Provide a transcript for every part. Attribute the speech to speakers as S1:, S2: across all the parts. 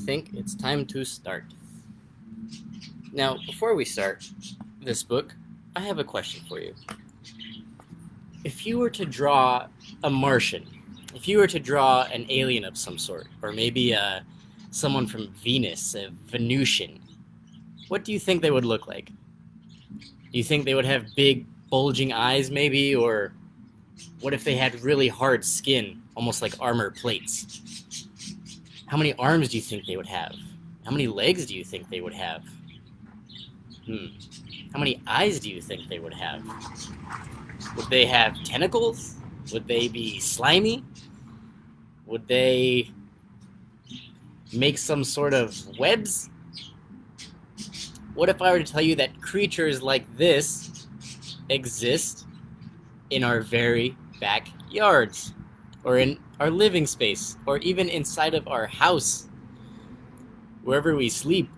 S1: think it's time to start. Now, before we start this book, I have a question for you. If you were to draw a Martian, if you were to draw an alien of some sort, or maybe someone from Venus, a Venusian, what do you think they would look like? Do you think they would have big, bulging eyes, maybe? Or what if they had really hard skin, almost like armor plates? How many arms do you think they would have? How many legs do you think they would have? How many eyes do you think they would have? Would they have tentacles? Would they be slimy? Would they make some sort of webs? What if I were to tell you that creatures like this exist in our very backyards, or in our living space, or even inside of our house, wherever we sleep?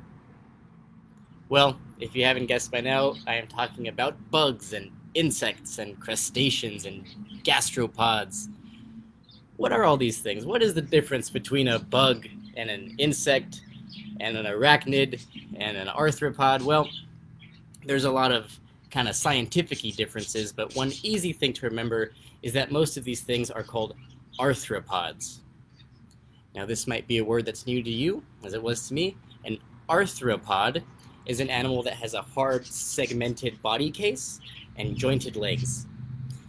S1: Well, if you haven't guessed by now, I am talking about bugs and insects and crustaceans and gastropods. What are all these things? What is the difference between a bug and an insect and an arachnid and an arthropod? Well, there's a lot of kind of scientific-y differences, but one easy thing to remember is that most of these things are called arthropods. Now, this might be a word that's new to you, as it was to me. An arthropod is an animal that has a hard, segmented body case and jointed legs.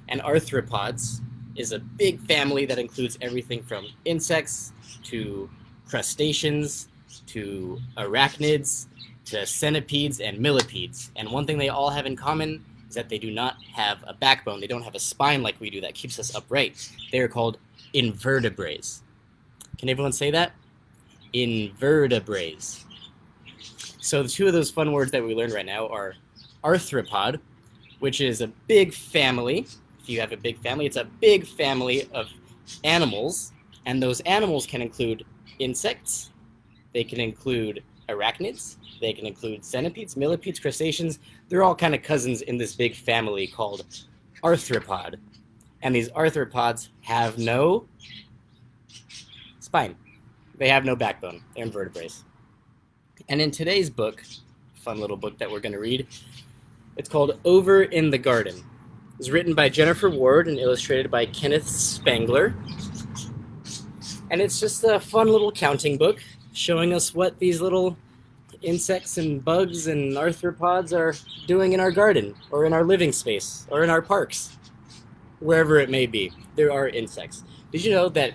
S1: And arthropods is a big family that includes everything from insects to crustaceans to arachnids to centipedes and millipedes. And one thing they all have in common is that they do not have a backbone. They don't have a spine like we do that keeps us upright. They are called invertebrates. Can everyone say that? Invertebrates. So the two of those fun words that we learned right now are arthropod, which is a big family. If you have a big family, it's a big family of animals, and those animals can include insects, they can include arachnids, they can include centipedes, millipedes, crustaceans. They're all kind of cousins in this big family called arthropod. And these arthropods have no spine. They have no backbone. They're invertebrates. And in today's book, fun little book that we're going to read, it's called Over in the Garden. It was written by Jennifer Ward and illustrated by Kenneth Spangler. And it's just a fun little counting book showing us what these little insects and bugs and arthropods are doing in our garden, or in our living space, or in our parks, wherever it may be. There are insects. Did you know that,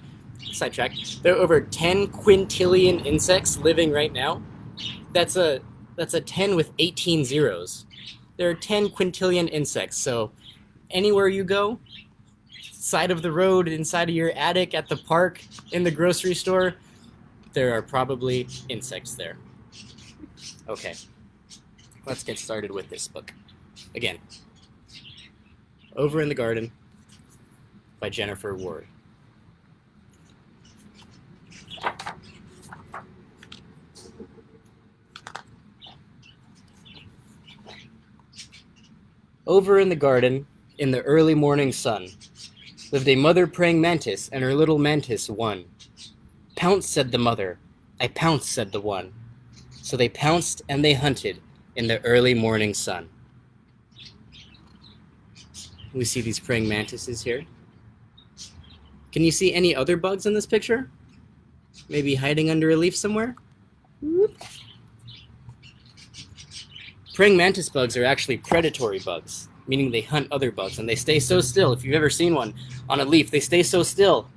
S1: sidetrack, there are over 10 quintillion insects living right now? That's a 10 with 18 zeros. There are 10 quintillion insects, so anywhere you go, side of the road, inside of your attic, at the park, in the grocery store, there are probably insects there. Okay, let's get started with this book. Again, Over in the Garden by Jennifer Ward. Over in the garden, in the early morning sun, lived a mother praying mantis and her little mantis one. Pounce, said the mother. I pounce, said the one. So they pounced and they hunted in the early morning sun. We see these praying mantises here. Can you see any other bugs in this picture? Maybe hiding under a leaf somewhere? Whoop. Praying mantis bugs are actually predatory bugs, meaning they hunt other bugs, and they stay so still. If you've ever seen one on a leaf, they stay so still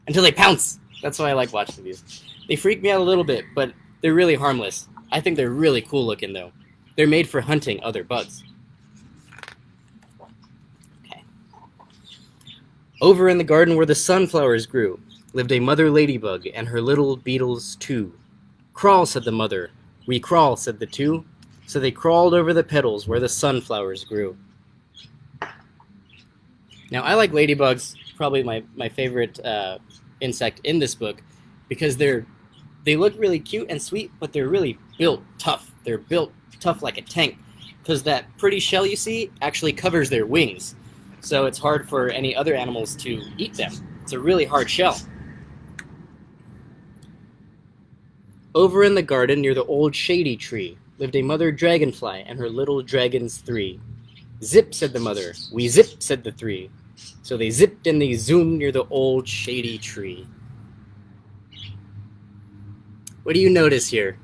S1: until they pounce. That's why I like watching these. They freak me out a little bit, but they're really harmless. I think they're really cool looking, though. They're made for hunting other bugs. Okay. Over in the garden where the sunflowers grew lived a mother ladybug and her little beetles too. Crawl, said the mother. We crawl, said the two. So they crawled over the petals where the sunflowers grew. Now, I like ladybugs, probably my favorite insect in this book, because they look really cute and sweet, but they're really built tough. They're built tough like a tank, because that pretty shell you see actually covers their wings. So it's hard for any other animals to eat them. It's a really hard shell. Over in the garden near the old shady tree lived a mother dragonfly and her little dragons 3. Zip, said the mother. We zip, said the 3. So they zipped and they zoomed near the old shady tree. What do you notice here?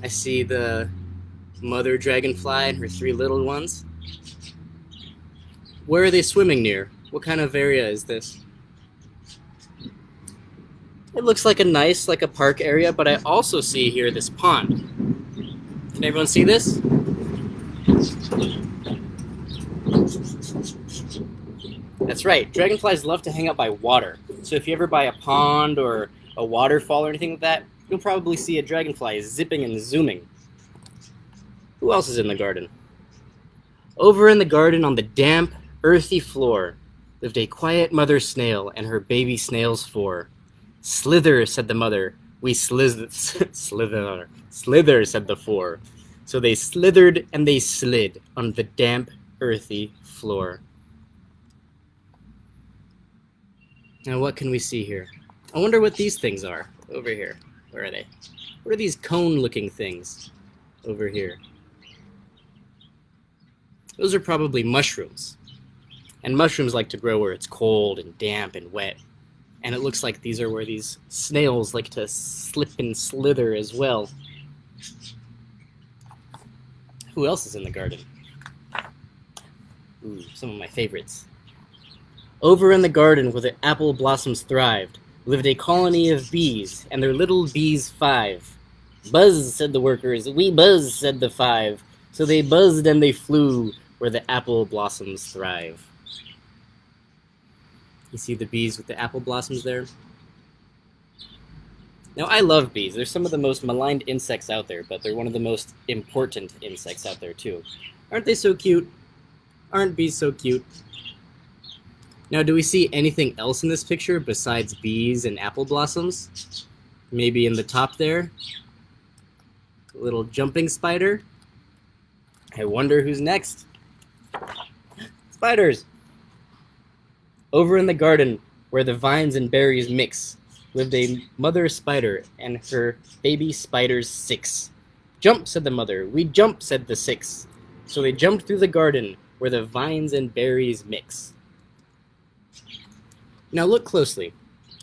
S1: I see the mother dragonfly and her 3 little ones. Where are they swimming near? What kind of area is this? It looks like a park area, but I also see here this pond. Can everyone see this? That's right, dragonflies love to hang out by water. So if you ever by a pond or a waterfall or anything like that, you'll probably see a dragonfly zipping and zooming. Who else is in the garden? Over in the garden on the damp, earthy floor lived a quiet mother snail and her baby snails 4. Slither, said the mother. We slither, said the 4. So they slithered and they slid on the damp, earthy floor. Now what can we see here? I wonder what these things are over here. Where are they? What are these cone-looking things over here? Those are probably mushrooms. And mushrooms like to grow where it's cold and damp and wet. And it looks like these are where these snails like to slip and slither as well. Who else is in the garden? Ooh, some of my favorites. Over in the garden where the apple blossoms thrived lived a colony of bees, and their little bees 5. Buzz, said the workers. We buzz, said the 5. So they buzzed and they flew where the apple blossoms thrive. You see the bees with the apple blossoms there? Now, I love bees. They're some of the most maligned insects out there, but they're one of the most important insects out there, too. Aren't they so cute? Aren't bees so cute? Now, do we see anything else in this picture besides bees and apple blossoms? Maybe in the top there? A little jumping spider? I wonder who's next. Spiders! Over in the garden, where the vines and berries mix, lived a mother spider and her baby spiders 6. Jump, said the mother. We jump, said the 6. So they jumped through the garden, where the vines and berries mix. Now look closely.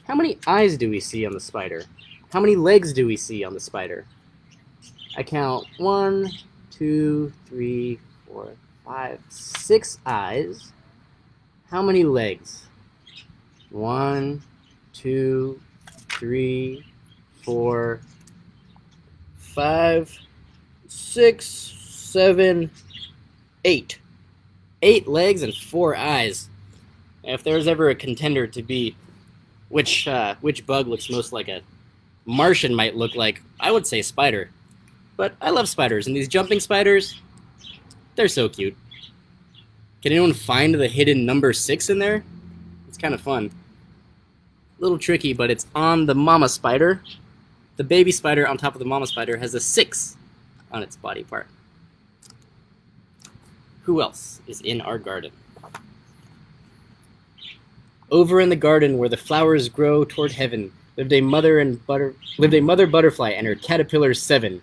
S1: How many eyes do we see on the spider? How many legs do we see on the spider? I count 1, 2, 3, 4, 5, 6 eyes. How many legs? 1, 2, 3, 4, 5, 6, 7, 8. 8 legs and 4 eyes. If there's ever a contender to be which bug looks most like a Martian might look like, I would say spider. But I love spiders, and these jumping spiders, they're so cute. Can anyone find the hidden number 6 in there? It's kind of fun. A little tricky, but it's on the mama spider. The baby spider on top of the mama spider has a 6 on its body part. Who else is in our garden? Over in the garden where the flowers grow toward heaven lived a mother butterfly and her caterpillars 7.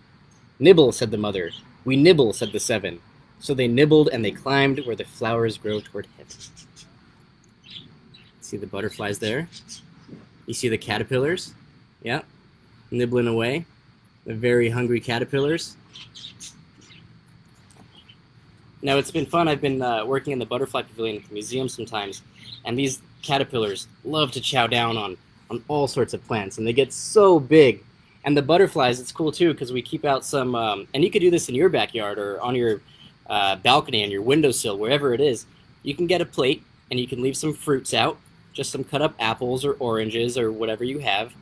S1: Nibble, said the mother. We nibble, said the 7. So they nibbled and they climbed where the flowers grow toward heaven. See the butterflies there? You see the caterpillars? Yeah, nibbling away. The very hungry caterpillars. Now, it's been fun. I've been working in the butterfly pavilion at the museum sometimes, and these caterpillars love to chow down on all sorts of plants, and they get so big. And the butterflies, it's cool too, because we keep out some, and you could do this in your backyard or on your balcony, on your windowsill, wherever it is. You can get a plate, and you can leave some fruits out, just some cut up apples or oranges or whatever you have,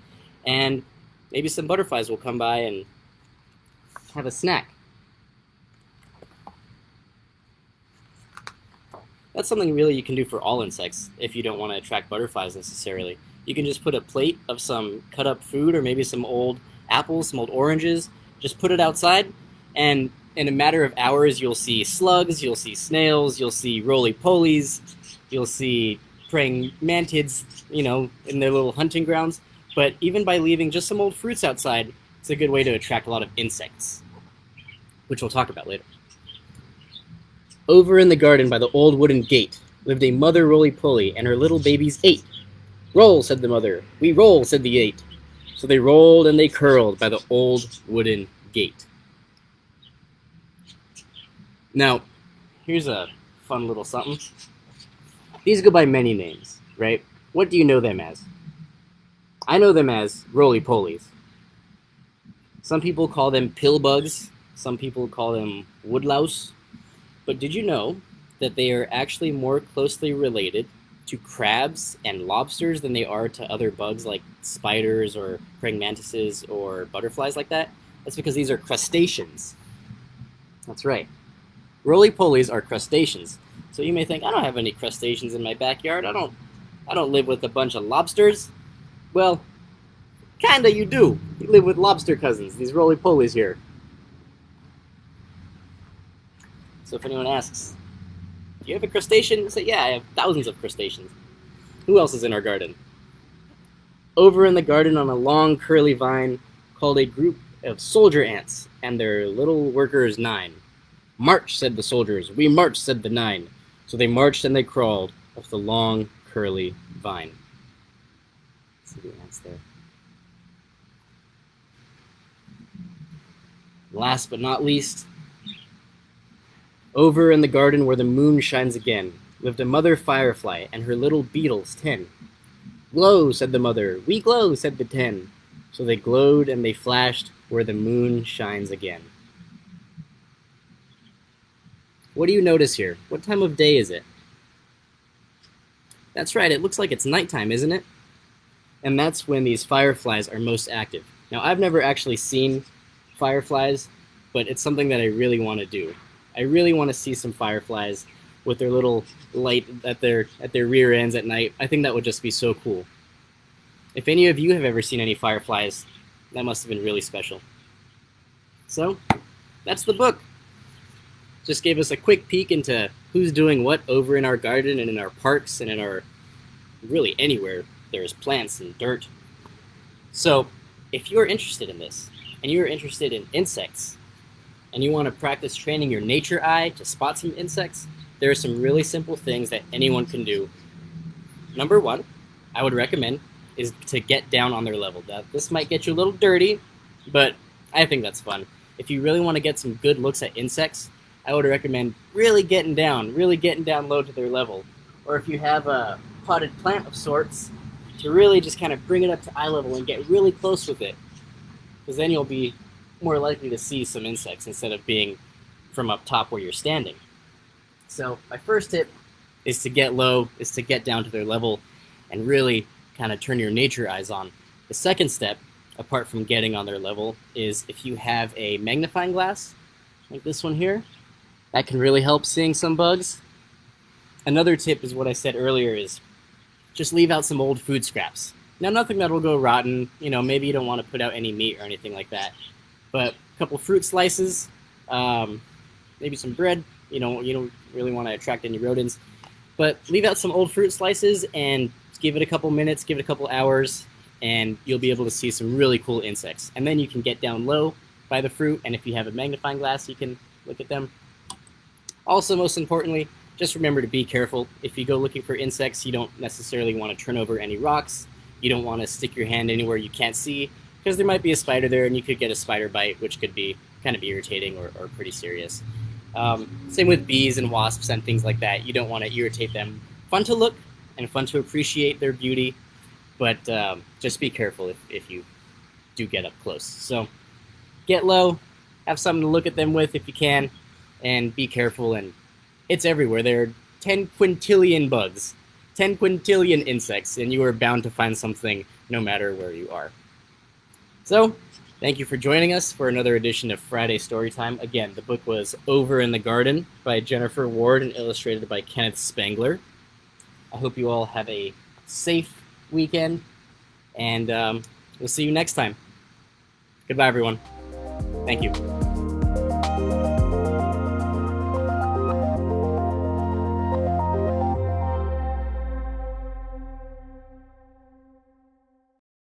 S1: and maybe some butterflies will come by and have a snack. That's something really you can do for all insects if you don't want to attract butterflies necessarily. You can just put a plate of some cut up food or maybe some old apples, some old oranges, just put it outside, and in a matter of hours you'll see slugs, you'll see snails, you'll see roly-polies, you'll see praying mantids, in their little hunting grounds. But even by leaving just some old fruits outside, it's a good way to attract a lot of insects, which we'll talk about later. Over in the garden by the old wooden gate lived a mother roly-poly and her little babies 8. Roll, said the mother. We roll, said the 8. So they rolled and they curled by the old wooden gate. Now, here's a fun little something. These go by many names, right? What do you know them as? I know them as roly-polies. Some people call them pill bugs. Some people call them woodlouse. But did you know that they are actually more closely related to crabs and lobsters than they are to other bugs like spiders or praying mantises or butterflies like that? That's because these are crustaceans. That's right. Roly-polies are crustaceans. So you may think, I don't have any crustaceans in my backyard. I don't live with a bunch of lobsters. Well, kinda you do. You live with lobster cousins, these roly-polies here. So if anyone asks, do you have a crustacean? Say, yeah, I have thousands of crustaceans. Who else is in our garden? Over in the garden on a long curly vine called a group of soldier ants and their little workers 9. March, said the soldiers. We march, said the 9. So they marched and they crawled up the long curly vine. See the ants there. Last but not least, over in the garden where the moon shines again, lived a mother firefly and her little beetles 10. Glow, said the mother. We glow, said the 10. So they glowed and they flashed where the moon shines again. What do you notice here? What time of day is it? That's right, it looks like it's nighttime, isn't it? And that's when these fireflies are most active. Now, I've never actually seen fireflies, but it's something that I really want to do. I really want to see some fireflies with their little light at their rear ends at night. I think that would just be so cool. If any of you have ever seen any fireflies, that must have been really special. So, that's the book. Just gave us a quick peek into who's doing what over in our garden and in our parks and in our, really anywhere there's plants and dirt. So, if you're interested in this, and you're interested in insects, and you want to practice training your nature eye to spot some insects, there are some really simple things that anyone can do. Number 1, I would recommend, is to get down on their level. Now, this might get you a little dirty, but I think that's fun. If you really want to get some good looks at insects, I would recommend really getting down low to their level. Or if you have a potted plant of sorts, to really just kind of bring it up to eye level and get really close with it. Because then you'll be more likely to see some insects instead of being from up top where you're standing. So my first tip is to get low, is to get down to their level and really kind of turn your nature eyes on. The second step, apart from getting on their level, is if you have a magnifying glass, like this one here, that can really help seeing some bugs. Another tip is what I said earlier, is just leave out some old food scraps. Now, nothing that will go rotten, maybe you don't want to put out any meat or anything like that, but a couple fruit slices, maybe some bread. You don't really want to attract any rodents, but leave out some old fruit slices and give it a couple minutes, give it a couple hours, and you'll be able to see some really cool insects. And then you can get down low by the fruit, and if you have a magnifying glass, you can look at them. Also, most importantly, just remember to be careful. If you go looking for insects, you don't necessarily want to turn over any rocks. You don't want to stick your hand anywhere you can't see, because there might be a spider there and you could get a spider bite, which could be kind of irritating or pretty serious. Same with bees and wasps and things like that. You don't want to irritate them. Fun to look and fun to appreciate their beauty, but just be careful if you do get up close. So get low, have something to look at them with if you can, and be careful. And it's everywhere. There are 10 quintillion bugs, 10 quintillion insects, and you are bound to find something no matter where you are. So, thank you for joining us for another edition of Friday Storytime. Again, the book was Over in the Garden by Jennifer Ward and illustrated by Kenneth Spangler. I hope you all have a safe weekend, and we'll see you next time. Goodbye, everyone. Thank you.